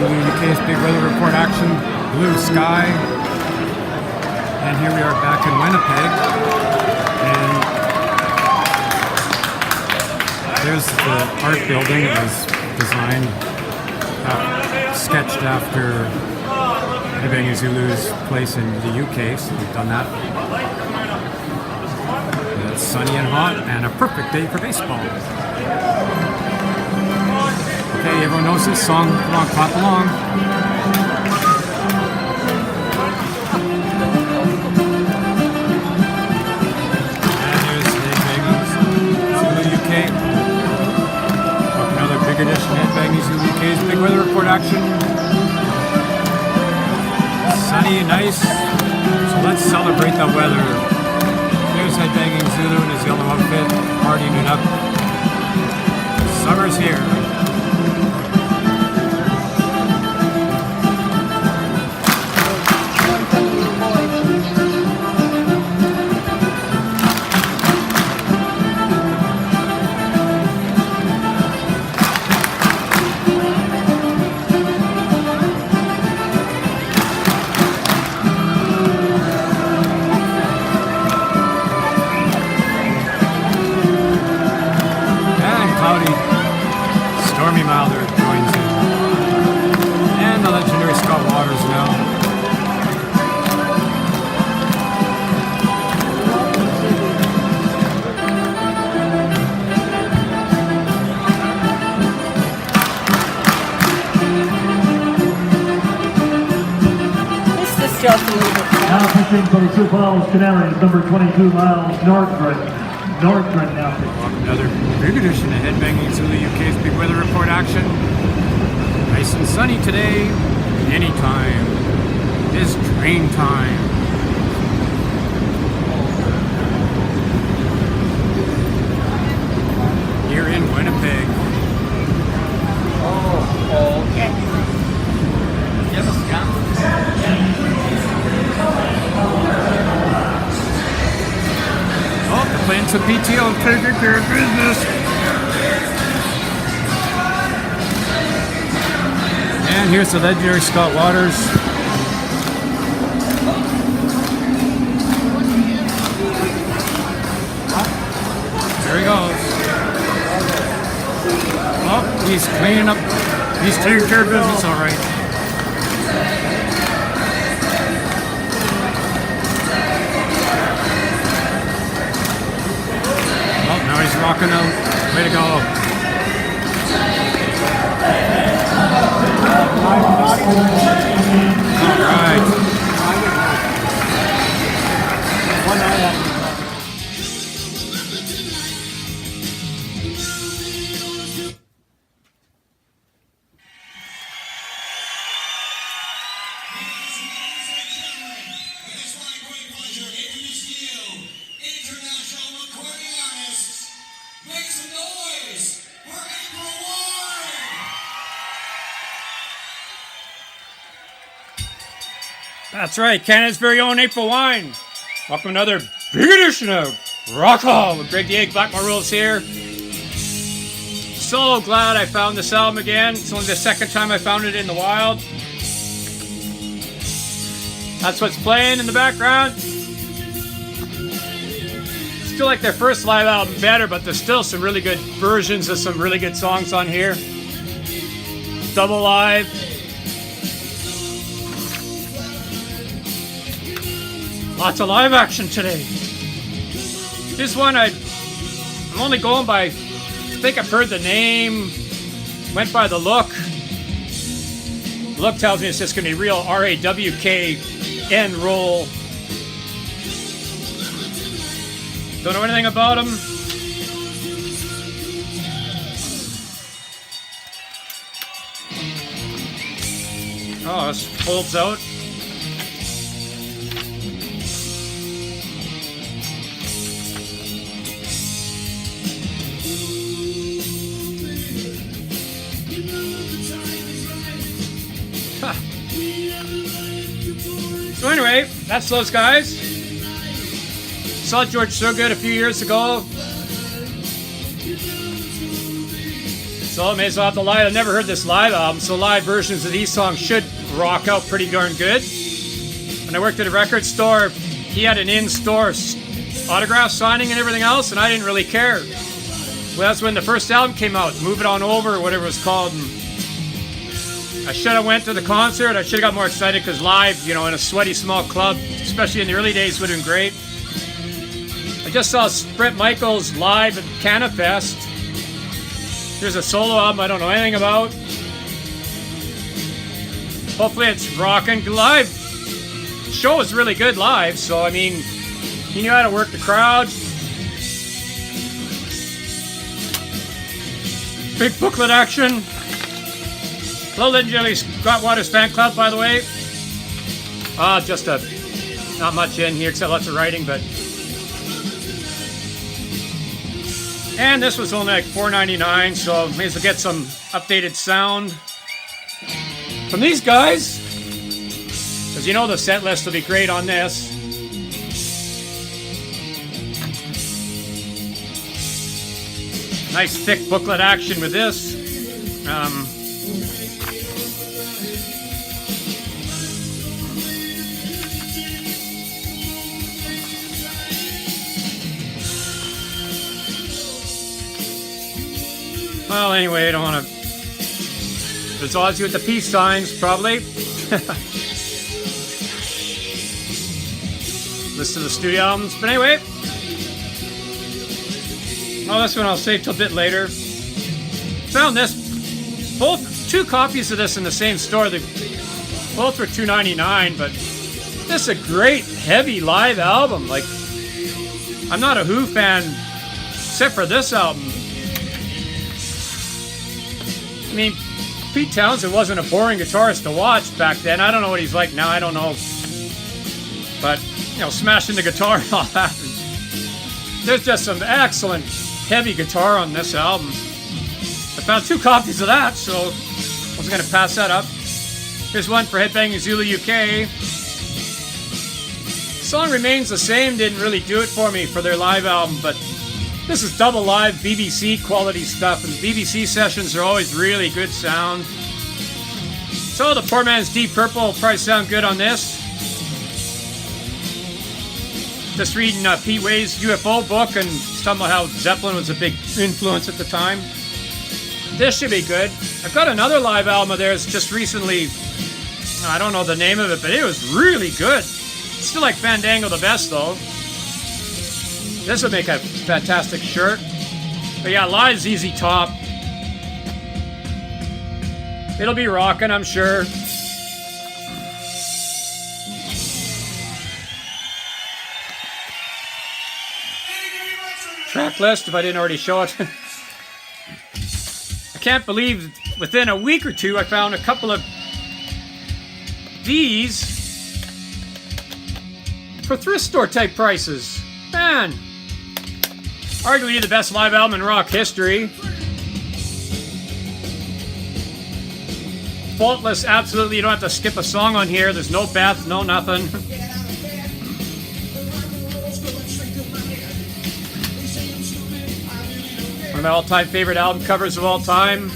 Zulu UK's Big Weather Report action, blue sky. And here we are back in Winnipeg. And there's the art building. It was designed, sketched after Headbanging Zulu's place in the UK, so we've done that. It's sunny and hot and a perfect day for baseball. Okay, everyone knows this song. Come on, clap along. And there's Headbanging Zulu UK. Another big edition Headbanging Zulu UK's Big Weather Report action. Sunny, nice. So let's celebrate the weather. Here's Headbanging Zulu in his yellow outfit, partying it up. Summer's here. Stormy Milder joins in. And the legendary Scott Waters now. This is just a little bit. Now pitching for the Sioux Falls Canaries, number 22, Miles Nordgren now pitching. Another big edition of Headbanging Zulu UK's Big Weather Report action. Nice and sunny today. Anytime is train time. Here in Winnipeg. Oh, they're playing some PTO and taking care of business. And here's the legendary Scott Waters. There he goes. Oh, he's cleaning up. He's taking care of business, all right. Now he's rocking out. Way to go. All right. That's right, Canada's very own April Wine. Welcome to another big edition of Rawk with Greg the Egg Blackmore Rules here. So glad I found this album again. It's only the second time I found it in the wild. That's what's playing in the background. Still like their first live album better, but there's still some really good versions of some really good songs on here. Double live. Lots of live action today. This one I'm only going by, I think I've heard the name, went by the look. The look tells me it's just going to be real R-A-W-K-N roll. Don't know anything about them. Oh, this folds out. So anyway, that's those guys. Saw George So Good a few years ago. So I may as well have the live. I've never heard this live album, so live versions of these songs should rock out pretty darn good. When I worked at a record store, he had an in-store autograph signing and everything else, and I didn't really care. Well, that's when the first album came out, Move It On Over, or whatever it was called. And I should have went to the concert. I should have got more excited because live, you know, in a sweaty small club, especially in the early days, would have been great. I just saw Brett Michaels live at CanaFest. There's a solo album I don't know anything about. Hopefully it's rocking. Live show was really good live, so I mean, he knew how to work the crowd. Big booklet action. Hello, Legendary Scott Waters fan club, by the way. Just not much in here except lots of writing, but. And this was only like $4.99, so may as well get some updated sound from these guys. Because you know the set list will be great on this. Nice thick booklet action with this. Well, anyway, I don't want to. There's Ozzy with the peace signs, probably. List of the studio albums. But anyway. Oh, this one I'll save till a bit later. Found this. Two copies of this in the same store. They both were $2.99, but this is a great, heavy live album. Like, I'm not a Who fan, except for this album. I mean, Pete Townsend wasn't a boring guitarist to watch back then. I don't know what he's like now. I don't know. But, you know, smashing the guitar and all that. There's just some excellent heavy guitar on this album. I found 2 copies of that, so I was going to pass that up. Here's one for Headbanging Zulu UK. The song remains the same. Didn't really do it for me for their live album, but this is double live BBC quality stuff, and BBC sessions are always really good sound. So the poor man's Deep Purple will probably sound good on this. Just reading Pete Way's UFO book and talking about how Zeppelin was a big influence at the time. This should be good. I've got another live album of theirs just recently. I don't know the name of it, but it was really good. Still like Fandango the best, though. This would make a fantastic shirt. But yeah, live's easy top. It'll be rocking, I'm sure. Track list, if I didn't already show it. I can't believe within a week or two I found a couple of these for thrift store type prices. Man, arguably the best live album in rock history. Faultless, absolutely. You don't have to skip a song on here. There's no Beth, no nothing. One of my all-time favorite album covers of all time.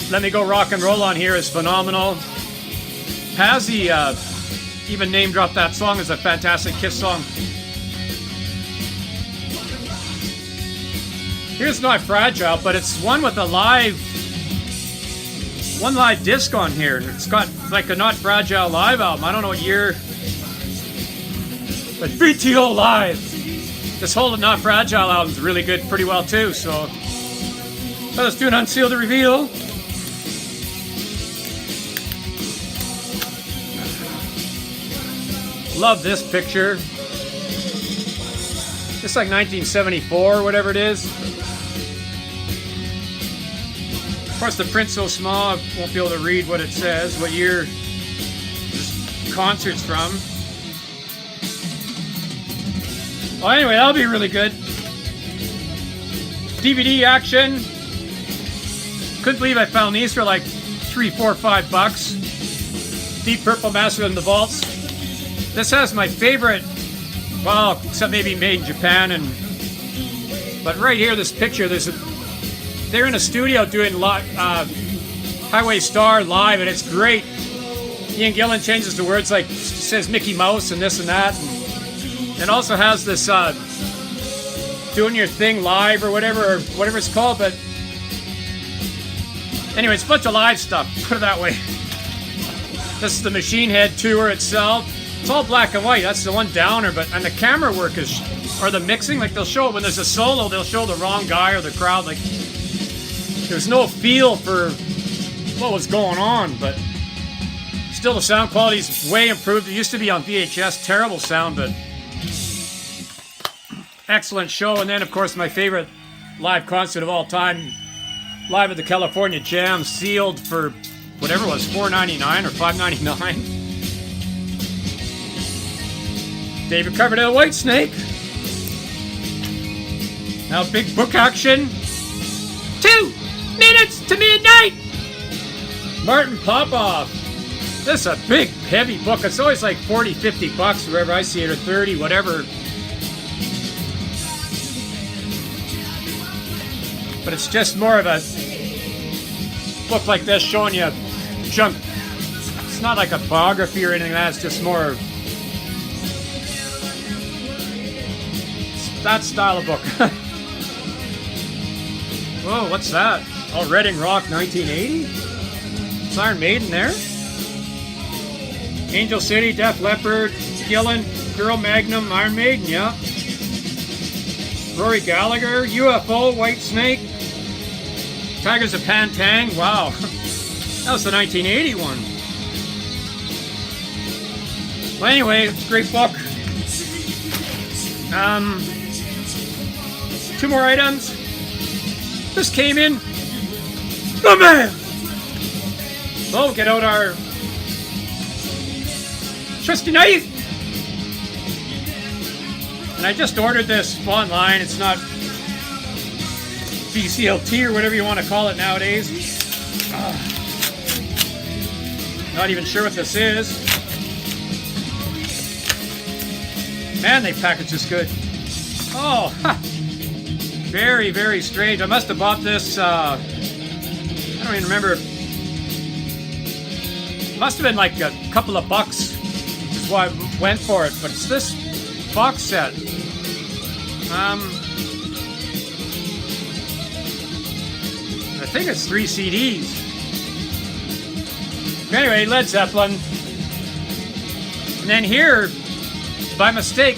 Let Me Go Rock and Roll on here is phenomenal. Pazzi even name-dropped that song as a fantastic Kiss song. Here's Not Fragile, but it's one with a live disc on here. It's got like a Not Fragile live album. I don't know what year. But BTO Live. This whole Not Fragile album is really good, pretty well too. So let's do an Unseal the Reveal. Love this picture. It's like 1974 or whatever it is. Of course, the print's so small I won't be able to read what it says, what year this concert's from. Well, anyway, that'll be really good. DVD action. Couldn't believe I found these for like $3, $4, $5. Deep Purple Master in the Vaults. This has my favorite, well, except maybe made in Japan, but right here, this picture, they're in a studio doing Highway Star live, and it's great. Ian Gillan changes the words, like says Mickey Mouse and this and that, and also has this doing your thing live or whatever it's called. But anyway, it's a bunch of live stuff, put it that way. This is the Machine Head tour itself. It's all black and white. That's the one downer, and the camera work or the mixing, like they'll show when there's a solo, they'll show the wrong guy or the crowd. Like there's no feel for what was going on, but still the sound quality's way improved. It used to be on VHS, terrible sound, but excellent show. And then, of course, my favorite live concert of all time, live at the California Jam, sealed for whatever it was, $4.99 or $5.99. David Coverdale, Whitesnake. Now, big book action. 2 minutes to midnight. Martin Popoff. This is a big, heavy book. It's always like 40, 50 bucks wherever I see it, or 30, whatever. But it's just more of a book like this showing you junk. It's not like a biography or anything like that. It's just more that style of book. Whoa, what's that? Oh, Reading Rawk 1980? Is Iron Maiden there? Angel City, Def Leppard, Gillan, Girl Magnum, Iron Maiden, yeah. Rory Gallagher, UFO, Whitesnake, Tigers of Pantang, wow. That was the 1980 one. Well, anyway, it's a great book. 2 more items. This came in. Oh man! So we'll get out our trusty knife. And I just ordered this online. It's not BCLT or whatever you want to call it nowadays. Not even sure what this is. Man, they package this good. Oh, ha. Very, very strange. I must have bought this, I don't even remember. It must have been like a couple of bucks, which is why I went for it. But it's this box set. I think it's 3 CDs. Anyway, Led Zeppelin. And then here, by mistake,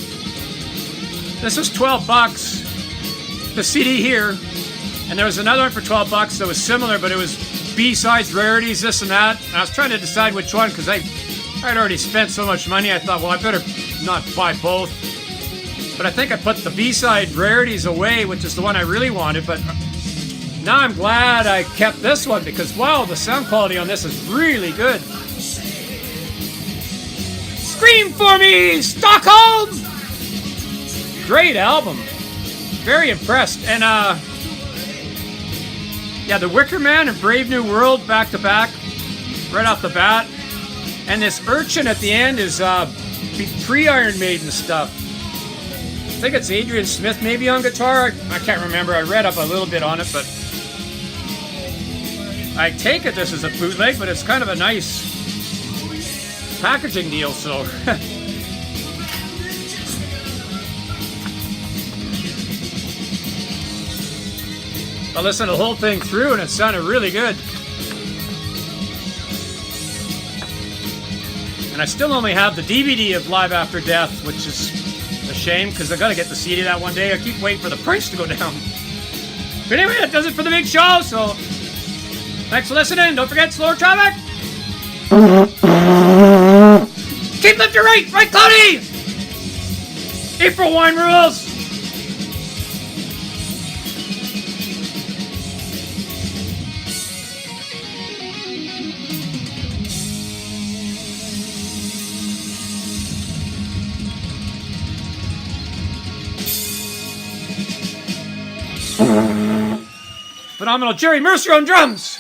this was 12 bucks. The CD here, and there was another one for 12 bucks that was similar, but it was B-sides, rarities, this and that. And I was trying to decide which one because I'd already spent so much money. I thought, well, I better not buy both. But I think I put the B-side rarities away, which is the one I really wanted. But now I'm glad I kept this one because, wow, the sound quality on this is really good. Scream for me, Stockholm! Great album. Very impressed. And, yeah, The Wicker Man and Brave New World back to back, right off the bat. And this Urchin at the end is pre-Iron Maiden stuff. I think it's Adrian Smith maybe on guitar. I can't remember. I read up a little bit on it, but I take it this is a bootleg, but it's kind of a nice packaging deal, so. I listened to the whole thing through and it sounded really good. And I still only have the DVD of Live After Death, which is a shame because I gotta get the CD that one day. I keep waiting for the price to go down. But anyway, that does it for the big show, so thanks for listening. Don't forget, slower traffic. Keep left to right, right, Cloudy! April wine rules! Phenomenal Jerry Mercer on drums.